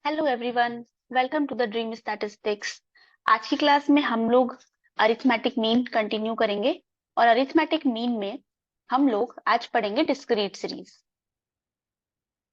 Hello everyone, welcome to the dream statistics. आज की class में हम लोग अरिथमेटिक मीन कंटिन्यू करेंगे और अरिथमेटिक मीन में हम लोग आज पढ़ेंगे डिस्क्रीट सीरीज।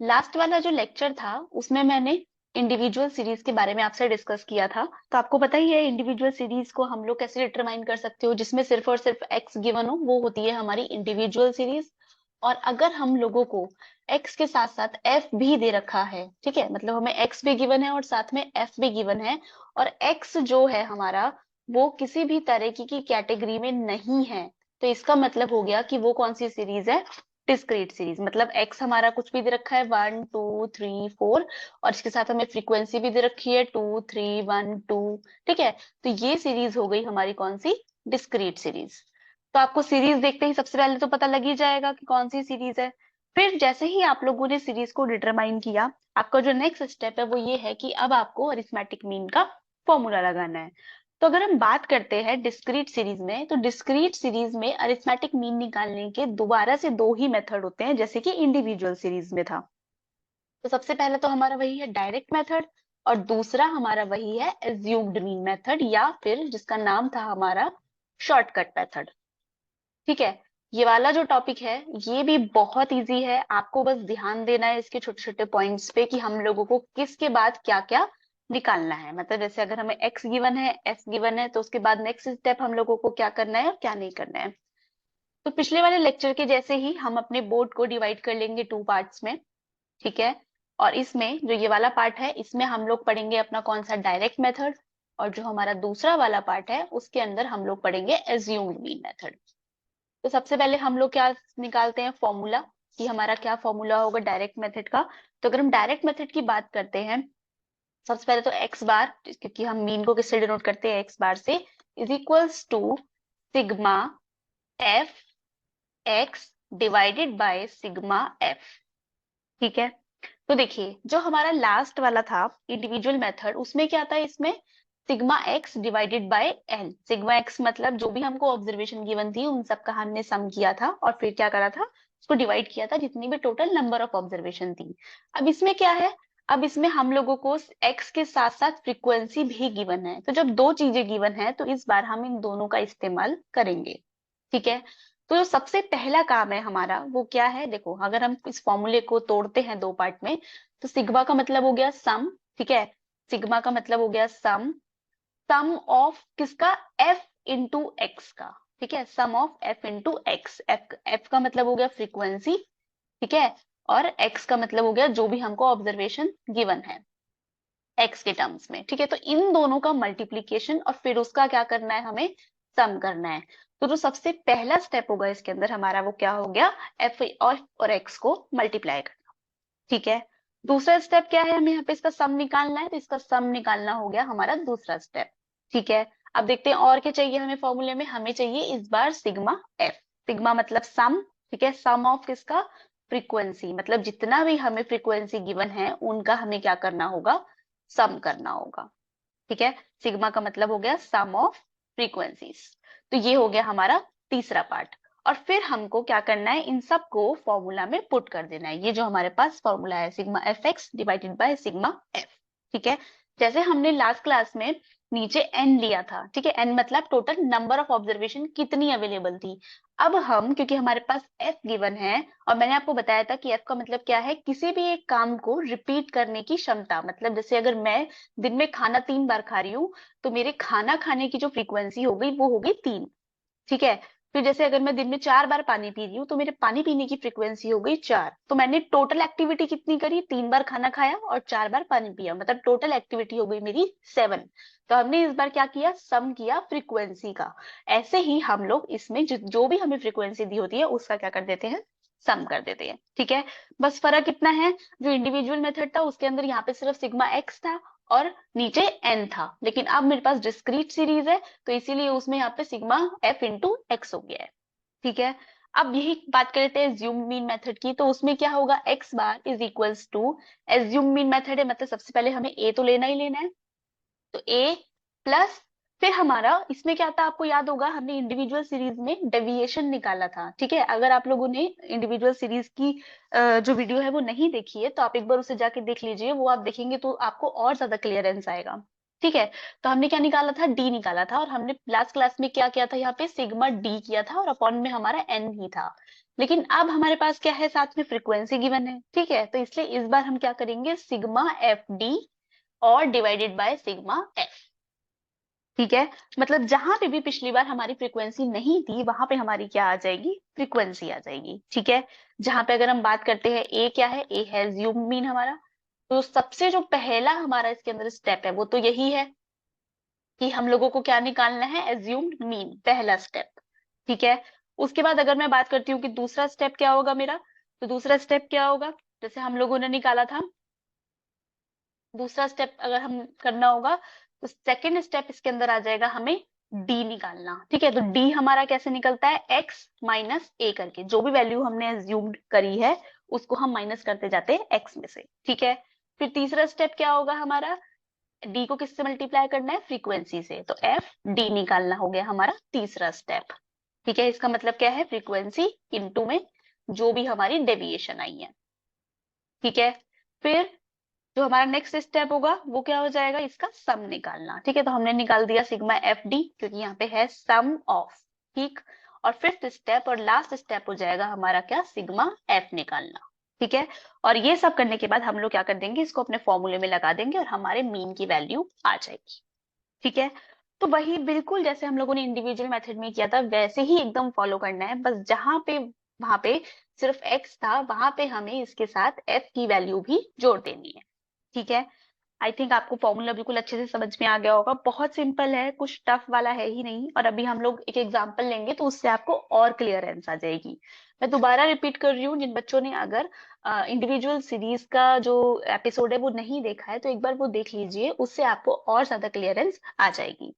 लास्ट वाला जो लेक्चर था उसमें मैंने इंडिविजुअल सीरीज के बारे में आपसे डिस्कस किया था। तो आपको पता ही है इंडिविजुअल सीरीज को हम लोग कैसे डिटरमाइन कर सकते हो, जिसमें सिर्फ और सिर्फ एक्स गिवन हो, वो होती है हमारी इंडिविजुअल सीरीज। और अगर हम लोगों को x के साथ साथ f भी दे रखा है, ठीक है, मतलब हमें x भी गिवन है और साथ में f भी गिवन है, और x जो है हमारा वो किसी भी तरह की कैटेगरी में नहीं है, तो इसका मतलब हो गया कि वो कौन सी सीरीज है, डिस्क्रीट सीरीज। मतलब x हमारा कुछ भी दे रखा है 1 2 3 4, और इसके साथ हमें फ्रीक्वेंसी भी दे रखी है 2 3 1 2, ठीक है। तो ये सीरीज हो गई हमारी कौन सी, डिस्क्रीट सीरीज। तो आपको सीरीज देखते ही सबसे पहले तो पता लग ही जाएगा कि कौन सी सीरीज है। फिर जैसे ही आप लोगों ने सीरीज को डिटरमाइन किया, आपका जो नेक्स्ट स्टेप है वो ये है कि अब आपको अरिथमेटिक मीन का फॉर्मूला लगाना है। तो अगर हम बात करते हैं डिस्क्रीट सीरीज में, तो डिस्क्रीट सीरीज में अरिथमेटिक मीन निकालने के दोबारा से दो ही मेथड होते हैं, जैसे कि इंडिविजुअल सीरीज में था। तो सबसे पहले तो हमारा वही है डायरेक्ट मेथड, और दूसरा हमारा वही है एज्यूम्ड मीन मेथड, या फिर जिसका नाम था हमारा शॉर्टकट मेथड। ठीक है। ये वाला जो टॉपिक है ये भी बहुत इजी है, आपको बस ध्यान देना है इसके छोटे छोटे पॉइंट्स पे कि हम लोगों को किसके बाद क्या क्या निकालना है। मतलब जैसे अगर हमें x गिवन है, f गिवन है, तो उसके बाद नेक्स्ट स्टेप हम लोगों को क्या करना है और क्या नहीं करना है। तो पिछले वाले लेक्चर के जैसे ही हम अपने बोर्ड को डिवाइड कर लेंगे टू पार्ट्स में, ठीक है। और इसमें जो ये वाला पार्ट है इसमें हम लोग पढ़ेंगे अपना कौन सा, डायरेक्ट मेथड, और जो हमारा दूसरा वाला पार्ट है उसके अंदर हम लोग पढ़ेंगे एज्यूम्ड मीन मेथड। तो सबसे पहले हम लोग क्या निकालते हैं, फॉर्मूला, कि हमारा क्या फॉर्मूला होगा डायरेक्ट मेथड का। तो अगर हम डायरेक्ट मेथड की बात करते हैं, सबसे पहले तो एक्स बार, क्योंकि हम मीन को किससे डिनोट करते हैं, एक्स बार से, is equals to sigma f x divided by sigma f. ठीक है। तो देखिए जो हमारा लास्ट वाला था इंडिविजुअल मेथड, उसमें क्या था, इसमें sigma x divided by L. Sigma x मतलब जो भी हमको ऑब्जर्वेशन गिवन थी उन सब का हमने सम किया था, और फिर क्या करा था, उसको डिवाइड किया था जितनी भी टोटल नंबर ऑफ ऑब्जर्वेशन थी। अब इसमें क्या है, अब इसमें हम लोगों को एक्स के साथ साथ फ्रीक्वेंसी भी गिवन है। तो जब दो चीजें गिवन है तो इस बार हम इन दोनों का इस्तेमाल करेंगे। ठीक है। तो जो सबसे पहला काम है हमारा वो क्या है, देखो अगर हम इस फॉर्मूले को तोड़ते हैं दो पार्ट में, तो सिग्मा का मतलब हो गया सम, ठीक है। सिग्मा का मतलब हो गया सम, सम ऑफ किसका, एफ इंटू एक्स का, ठीक है। Sum of F into X, F F का मतलब हो गया फ्रीक्वेंसी, ठीक है। और एक्स का मतलब हो गया जो भी हमको ऑब्जर्वेशन गिवन है एक्स के टर्म्स में, ठीक है। तो इन दोनों का मल्टीप्लीकेशन और फिर उसका क्या करना है, हमें सम करना है। तो जो सबसे पहला स्टेप होगा इसके अंदर हमारा वो क्या हो गया, एफ और एक्स को मल्टीप्लाई करना, ठीक है। दूसरा स्टेप क्या है, हमें यहाँ पे इसका सम निकालना है, तो इसका सम निकालना हो गया हमारा दूसरा स्टेप, ठीक है। अब देखते हैं और क्या चाहिए हमें फॉर्मूले में, हमें चाहिए इस बार सिग्मा एफ। सिग्मा मतलब सम, ठीक है, सम ऑफ किसका, फ्रीक्वेंसी, मतलब जितना भी हमें फ्रीक्वेंसी गिवन है उनका हमें क्या करना होगा, सम करना होगा, ठीक है। सिग्मा का मतलब हो गया सम ऑफ फ्रीक्वेंसीज। तो ये हो गया हमारा तीसरा पार्ट। और फिर हमको क्या करना है, इन सबको फॉर्मूला में पुट कर देना है। ये जो हमारे पास फॉर्मूला है sigma f x divided by sigma f, ठीक है। जैसे हमने लास्ट क्लास में नीचे एन लिया था, ठीक है, एन मतलब टोटल नंबर ऑफ ऑब्जर्वेशन कितनी अवेलेबल थी। अब हम क्योंकि हमारे पास एफ गिवन है, और मैंने आपको बताया था कि एफ का मतलब क्या है, किसी भी एक काम को रिपीट करने की क्षमता। मतलब जैसे अगर मैं दिन में खाना 3 बार खा रही हूँ, तो मेरे खाना खाने की जो फ्रीक्वेंसी हो गई वो हो गई 3, ठीक है। फिर जैसे अगर मैं दिन में 4 बार पानी पी रही हूँ तो मेरे पानी पीने की फ्रीक्वेंसी हो गई 4। तो मैंने टोटल एक्टिविटी कितनी करी, 3 बार खाना खाया और 4 बार पानी पिया, मतलब टोटल एक्टिविटी हो गई मेरी 7। तो हमने इस बार क्या किया, सम किया फ्रीक्वेंसी का। ऐसे ही हम लोग इसमें जो भी हमें फ्रीक्वेंसी दी होती है उसका क्या कर देते हैं, सम कर देते हैं, ठीक है। बस फर्क कितना है, जो इंडिविजुअल मेथड था उसके अंदर यहाँ पे सिर्फ सिग्मा एक्स था और नीचे एन था, लेकिन अब मेरे पास डिस्क्रीट सीरीज है तो इसीलिए उसमें यहाँ पे सिग्मा एफ इंटू एक्स हो गया है, ठीक है। अब यही बात करते हैं एज्यूम मीन मेथड की, तो उसमें क्या होगा, x bar is equals to, assume mean method है मतलब सबसे पहले हमें ए तो लेना ही लेना है, तो ए प्लस फिर हमारा इसमें क्या था, आपको याद होगा हमने इंडिविजुअल सीरीज में डेविएशन निकाला था। ठीक है, अगर आप लोगों ने इंडिविजुअल सीरीज की जो वीडियो है वो नहीं देखी है तो आप एक बार उसे जाके देख लीजिए, वो आप देखेंगे तो आपको और ज्यादा क्लियरेंस आएगा। ठीक है, तो हमने क्या निकाला था, डी निकाला था, और हमने लास्ट क्लास में क्या किया था, यहाँ पे सिग्मा डी किया था और अपॉन में हमारा एन ही था। लेकिन अब हमारे पास क्या है, साथ में फ्रीक्वेंसी गिवन है। ठीक है, तो इसलिए इस बार हम क्या करेंगे, सिग्मा एफ डी और डिवाइडेड बाय सिग्मा एफ। ठीक है, मतलब जहां पे भी पिछली बार हमारी फ्रीक्वेंसी नहीं थी वहां पे हमारी क्या आ जाएगी, फ्रीक्वेंसी आ जाएगी। ठीक है, जहां पे अगर हम बात करते हैं ए क्या है, ए है ज्यूम मीन हमारा। तो सबसे जो पहला हमारा इसके अंदर स्टेप है वो तो यही है कि हम लोगों को क्या निकालना है, एज्यूम्ड मीन, पहला स्टेप। ठीक है, उसके बाद अगर मैं बात करती हूँ कि दूसरा स्टेप क्या होगा मेरा, तो दूसरा स्टेप क्या होगा, जैसे हम लोगों ने निकाला था, दूसरा स्टेप अगर हम करना होगा तो सेकंड स्टेप इसके अंदर आ जाएगा हमें डी निकालना। ठीक है, तो डी हमारा कैसे निकलता है, एक्स माइनस ए करके, जो भी वैल्यू हमने एज्यूम्ड करी है उसको हम माइनस करते जाते हैं एक्स में से। ठीक है, फिर तीसरा स्टेप क्या होगा हमारा, डी को किससे मल्टीप्लाई करना है, फ्रीक्वेंसी से, तो एफ डी निकालना हो गया हमारा तीसरा स्टेप। ठीक है, इसका मतलब क्या है, फ्रीक्वेंसी इनटू में जो भी हमारी डेविएशन आई है। ठीक है, फिर जो हमारा नेक्स्ट स्टेप होगा वो क्या हो जाएगा, इसका सम निकालना। ठीक है, तो हमने निकाल दिया सिग्मा एफ डी क्योंकि यहाँ पे है सम ऑफ। ठीक, और फिफ्थ स्टेप और लास्ट स्टेप हो जाएगा हमारा क्या, सिग्मा एफ निकालना। ठीक है, और ये सब करने के बाद हम लोग क्या कर देंगे, इसको अपने फॉर्मूले में लगा देंगे और हमारे मीन की वैल्यू आ जाएगी। ठीक है, तो वही बिल्कुल जैसे हम लोगों ने इंडिविजुअल मेथड में किया था वैसे ही एकदम फॉलो करना है, बस जहां पे वहां पे सिर्फ एक्स था वहां पे हमें इसके साथ एफ की वैल्यू भी जोड़ देनी है। ठीक है, आई थिंक आपको फॉर्मूला बिल्कुल अच्छे से समझ में आ गया होगा, बहुत सिंपल है, कुछ टफ वाला है ही नहीं। और अभी हम लोग एक एग्जांपल लेंगे तो उससे आपको और क्लियरेंस आ जाएगी। मैं दोबारा रिपीट कर रही हूँ, जिन बच्चों ने अगर इंडिविजुअल सीरीज का जो एपिसोड है वो नहीं देखा है तो एक बार वो देख लीजिए, उससे आपको और ज्यादा क्लियरेंस आ जाएगी।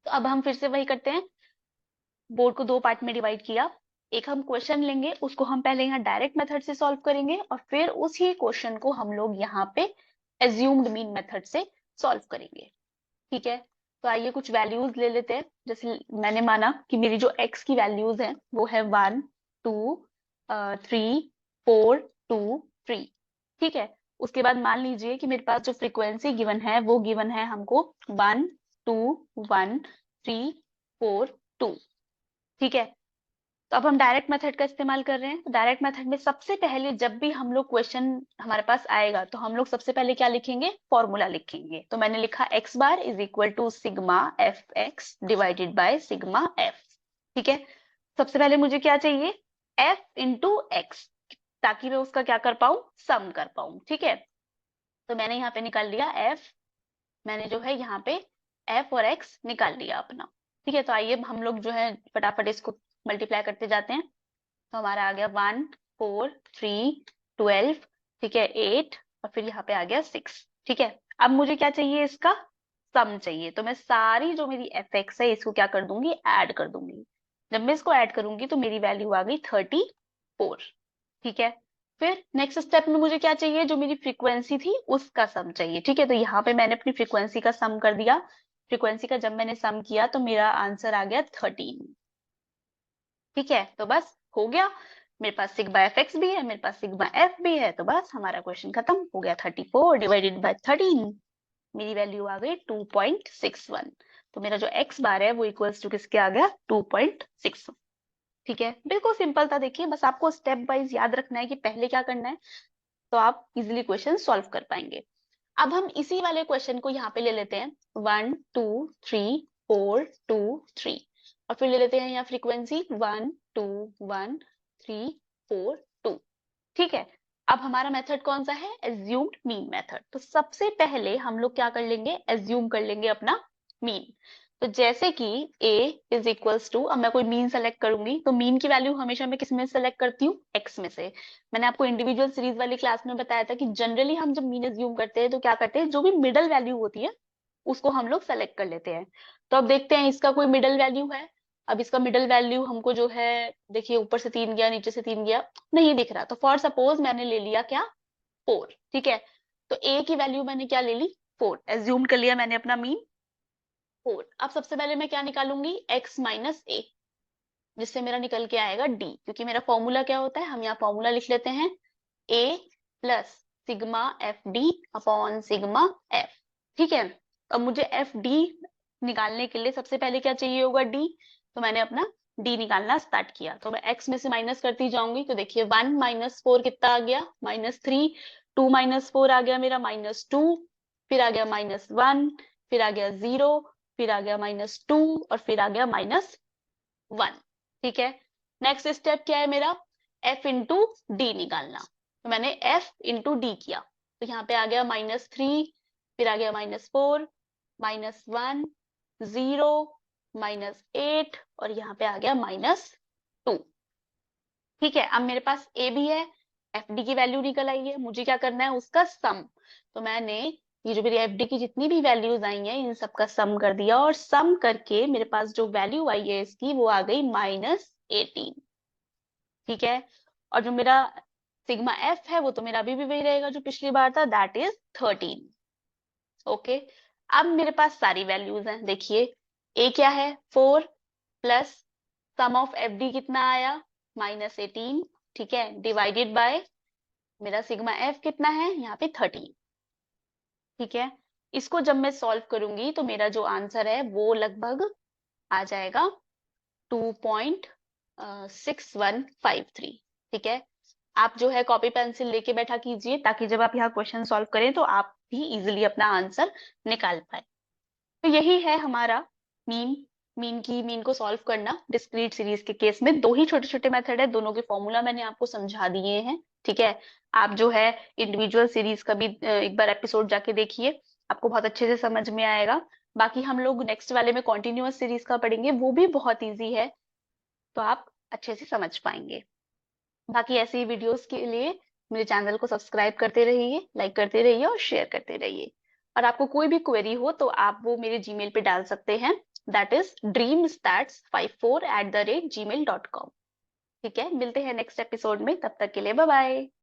तो अब हम फिर से वही करते हैं, बोर्ड को दो पार्ट में डिवाइड किया। एक हम क्वेश्चन लेंगे, उसको हम पहले यहाँ डायरेक्ट मेथड से सॉल्व करेंगे और फिर उसी क्वेश्चन को हम लोग यहाँ पे एज्यूम्ड मीन मेथड से सॉल्व करेंगे। ठीक है, तो आइए कुछ वैल्यूज ले लेते हैं। जैसे मैंने माना कि मेरी जो एक्स की वैल्यूज हैं वो है 1 2 3 4 2 3। ठीक है, उसके बाद मान लीजिए कि मेरे पास जो फ्रीक्वेंसी गिवन है वो गिवन है हमको 1 2 1 3 4 2। ठीक है, तो अब हम डायरेक्ट मेथड का इस्तेमाल कर रहे हैं। तो डायरेक्ट मेथड में सबसे पहले जब भी हम लोग क्वेश्चन हमारे पास आएगा तो हम लोग सबसे पहले क्या लिखेंगे, फॉर्मूला लिखेंगे। तो मैंने लिखा x bar is equal to sigma f x divided by sigma f. ठीक है, सबसे पहले मुझे क्या चाहिए, एफ इंटू एक्स, ताकि मैं उसका क्या कर पाऊं, सम कर पाऊं। ठीक है, तो मैंने यहाँ पे निकाल लिया एफ, मैंने जो है यहाँ पे एफ और एक्स निकाल लिया अपना। ठीक है, तो आइए हम लोग जो है फटाफट इसको मल्टीप्लाई करते जाते हैं। तो हमारा आ गया 1 4 3 12। ठीक है, 8 और फिर यहाँ पे आ गया 6। ठीक है, अब मुझे क्या चाहिए, इसका सम चाहिए। तो मैं सारी जो मेरी एफ एक्स है इसको क्या कर दूंगी, ऐड कर दूंगी। जब मैं इसको ऐड करूंगी तो मेरी वैल्यू आ गई 34। ठीक है, फिर नेक्स्ट स्टेप में मुझे क्या चाहिए, जो मेरी फ्रीक्वेंसी थी उसका सम चाहिए। ठीक है, तो यहाँ पे मैंने अपनी फ्रीक्वेंसी का सम कर दिया। फ्रीक्वेंसी का जब मैंने सम किया तो मेरा आंसर आ गया 13। ठीक है, तो बस हो गया, मेरे पास सिग्मा एफ एक्स भी है, मेरे पास सिग्मा एफ भी है, तो बस हमारा क्वेश्चन खत्म हो गया। 34 डिवाइडेड बाय 13, मेरी वैल्यू आ गई 2.61। तो मेरा जो एक्स बार है वो इक्वल्स टू किसके आ गया, 2.61। ठीक है, बिल्कुल सिंपल था। देखिए, बस आपको स्टेप वाइज याद रखना है कि पहले क्या करना है, तो आप इजिली क्वेश्चन सॉल्व कर पाएंगे। अब हम इसी वाले क्वेश्चन को यहाँ पे ले लेते हैं 1 2 3 4 2 3, और फिर ले लेते हैं यहाँ फ्रीक्वेंसी 1 2 1 3 4 2। ठीक है, अब हमारा मेथड कौन सा है, एज्यूम्ड मीन मेथड। तो सबसे पहले हम लोग क्या कर लेंगे, एज्यूम कर लेंगे अपना मीन। तो जैसे कि a इज इक्वल्स टू, अब मैं कोई मीन सेलेक्ट करूंगी तो मीन की वैल्यू हमेशा मैं किस में सेलेक्ट करती हूँ, x में से। मैंने आपको इंडिविजुअल सीरीज वाली क्लास में बताया था कि जनरली हम जब मीन एज्यूम करते हैं तो क्या करते हैं, जो भी मिडल वैल्यू होती है उसको हम लोग सेलेक्ट कर लेते हैं। तो अब देखते हैं इसका कोई मिडल वैल्यू है। अब इसका मिडल वैल्यू हमको जो है, देखिए ऊपर से 3 गया नीचे से 3 गया, नहीं दिख रहा। तो फॉर सपोज मैंने ले लिया क्या, 4। ठीक है, तो a की वैल्यू मैंने क्या ले ली, 4, एज्यूम कर लिया मैंने अपना मीन। 4। अब सबसे पहले मैं क्या निकालूंगी, x माइनस ए, जिससे मेरा निकल के आएगा d, क्योंकि मेरा फॉर्मूला क्या होता है, हम यहाँ फॉर्मूला लिख लेते हैं, a plus sigma F D upon sigma f. ठीक है, अब मुझे एफ डी निकालने के लिए सबसे पहले क्या चाहिए होगा, d। तो मैंने अपना d निकालना स्टार्ट किया, तो मैं x में से माइनस करती जाऊंगी। तो देखिए 1 माइनस 4 कितना आ गया, -3। 2 माइनस 4 आ गया मेरा -2, फिर आ गया -1, फिर आ गया 0, फिर आ गया -2 और फिर आ गया -1। ठीक है, नेक्स्ट स्टेप क्या है मेरा, f इंटू डी निकालना। तो मैंने f इंटू डी किया, तो यहाँ पे आ गया -3, फिर आ गया -4, -1, 0, -8 और यहाँ पे आ गया -2। ठीक है, अब मेरे पास a भी है, एफ डी की वैल्यू निकल आई है, मुझे क्या करना है, उसका सम। तो मैंने ये जो मेरी एफ डी की जितनी भी वैल्यूज आई हैं इन सब का सम कर दिया, और सम करके मेरे पास जो वैल्यू आई है इसकी वो आ गई -18। ठीक है, और जो मेरा सिग्मा एफ है वो तो मेरा अभी भी वही रहेगा जो पिछली बार था, दैट इज 13। ओके, अब मेरे पास सारी वैल्यूज हैं, देखिए ए क्या है, 4 plus sum of f d कितना आया, -18। ठीक है, डिवाइडेड बाय मेरा सिग्मा एफ कितना है यहाँ पे 13। ठीक है, इसको जब मैं सॉल्व करूंगी तो मेरा जो आंसर है वो लगभग आ जाएगा 2.6153। ठीक है, आप जो है कॉपी पेंसिल लेके बैठा कीजिए, ताकि जब आप यहाँ क्वेश्चन सॉल्व करें तो आप भी इजिली अपना आंसर निकाल पाए। तो यही है हमारा मीन। मीन को सॉल्व करना डिस्क्रीट सीरीज के केस में दो ही छोटे छोटे मेथड है, दोनों के फॉर्मूला मैंने आपको समझा दिए हैं। ठीक है, आप जो है इंडिविजुअल सीरीज का भी एक बार एपिसोड जाके देखिए, आपको बहुत अच्छे से समझ में आएगा। बाकी हम लोग नेक्स्ट वाले में कॉन्टिन्यूअस सीरीज का पढ़ेंगे, वो भी बहुत ईजी है, तो आप अच्छे से समझ पाएंगे। बाकी ऐसे ही वीडियोस के लिए मेरे चैनल को सब्सक्राइब करते रहिए, लाइक करते रहिए और शेयर करते रहिए। और आपको कोई भी क्वेरी हो तो आप वो मेरे जीमेल पे डाल सकते हैं, दैट इज dreamstats54@gmail.com। ठीक है, मिलते हैं नेक्स्ट एपिसोड में, तब तक के लिए बाय बाय।